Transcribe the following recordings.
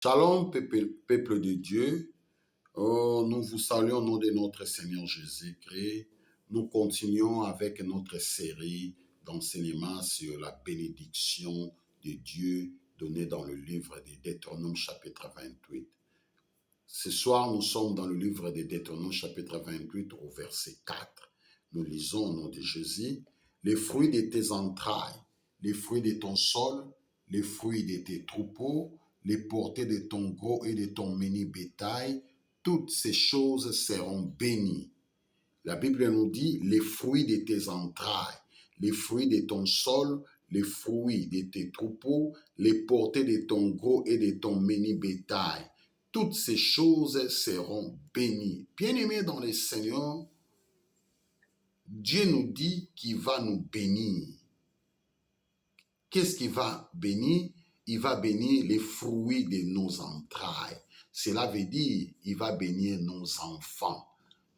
Shalom, peuple de Dieu. Oh, nous vous saluons au nom de notre Seigneur Jésus-Christ. Nous continuons avec notre série d'enseignements sur la bénédiction de Dieu donnée dans le livre de Deutéronome chapitre 28. Ce soir, nous sommes dans le livre de Deutéronome chapitre 28 au verset 4. Nous lisons au nom de Jésus, « Les fruits de tes entrailles, les fruits de ton sol, les fruits de tes troupeaux, les portées de ton gros et de ton menu bétail, toutes ces choses seront bénies. » La Bible nous dit, les fruits de tes entrailles, les fruits de ton sol, les fruits de tes troupeaux, les portées de ton gros et de ton menu bétail. Toutes ces choses seront bénies. Bien-aimés dans le Seigneur, Dieu nous dit qu'il va nous bénir. Qu'est-ce qu'il va bénir? Il va bénir les fruits de nos entrailles. Cela veut dire qu'il va bénir nos enfants.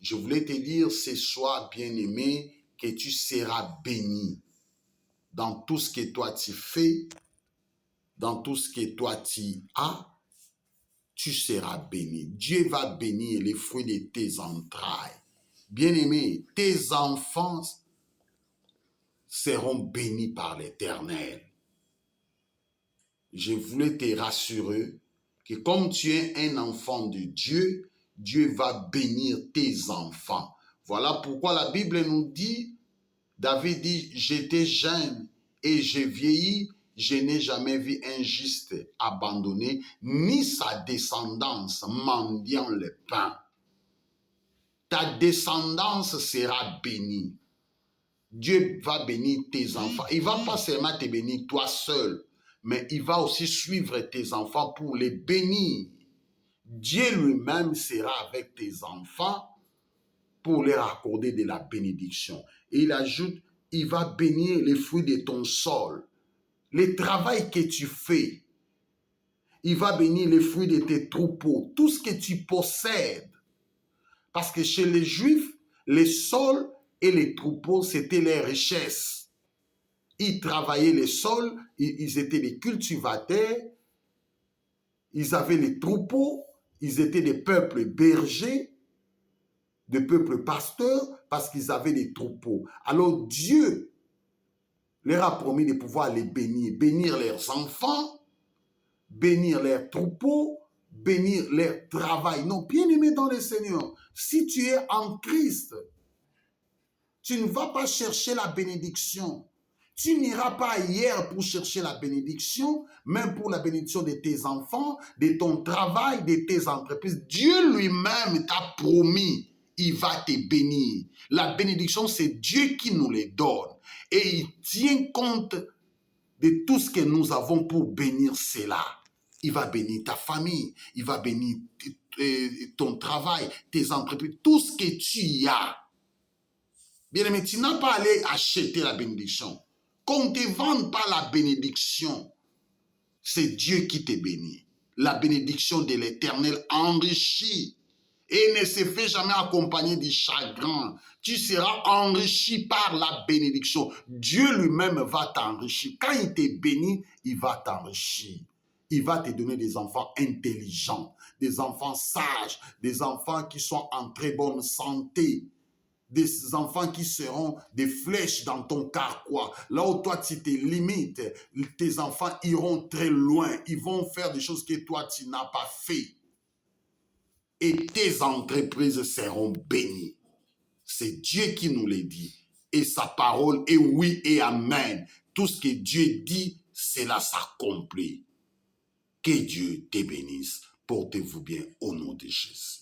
Je voulais te dire ce soir, bien-aimé, que tu seras béni dans tout ce que toi tu fais, dans tout ce que toi tu as, tu seras béni. Dieu va bénir les fruits de tes entrailles. Bien-aimé, tes enfants seront bénis par l'Éternel. Je voulais te rassurer que comme tu es un enfant de Dieu, Dieu va bénir tes enfants. Voilà pourquoi la Bible nous dit, David dit, « J'étais jeune et j'ai vieilli, je n'ai jamais vu un juste abandonné, ni sa descendance mendiant le pain. » Ta descendance sera bénie. Dieu va bénir tes enfants. Il ne va pas seulement te bénir toi seul, mais il va aussi suivre tes enfants pour les bénir. Dieu lui-même sera avec tes enfants pour leur accorder de la bénédiction. Et il ajoute, il va bénir les fruits de ton sol, le travail que tu fais. Il va bénir les fruits de tes troupeaux, tout ce que tu possèdes. Parce que chez les Juifs, les sols et les troupeaux, c'était les richesses. Ils travaillaient les sols, ils étaient des cultivateurs, ils avaient les troupeaux, ils étaient des peuples bergers, des peuples pasteurs, parce qu'ils avaient des troupeaux. Alors Dieu leur a promis de pouvoir les bénir, bénir leurs enfants, bénir leurs troupeaux, bénir leur travail. Non, bien-aimé dans le Seigneur, si tu es en Christ, tu ne vas pas chercher la bénédiction. Tu n'iras pas ailleurs pour chercher la bénédiction, même pour la bénédiction de tes enfants, de ton travail, de tes entreprises. Dieu lui-même t'a promis, il va te bénir. La bénédiction, c'est Dieu qui nous les donne. Et il tient compte de tout ce que nous avons pour bénir cela. Il va bénir ta famille, il va bénir ton travail, tes entreprises, tout ce que tu as. Bien-aimé, tu n'as pas à aller acheter la bénédiction. Qu'on ne te vende pas la bénédiction, c'est Dieu qui te bénit. La bénédiction de l'Éternel enrichit et ne se fait jamais accompagner du chagrin. Tu seras enrichi par la bénédiction. Dieu lui-même va t'enrichir. Quand il te bénit, il va t'enrichir. Il va te donner des enfants intelligents, des enfants sages, des enfants qui sont en très bonne santé. Des enfants qui seront des flèches dans ton carquois. Là où toi, tu te limites, tes enfants iront très loin. Ils vont faire des choses que toi, tu n'as pas fait. Et tes entreprises seront bénies. C'est Dieu qui nous le dit. Et sa parole est oui et amen. Tout ce que Dieu dit, cela s'accomplit. Que Dieu te bénisse. Portez-vous bien au nom de Jésus.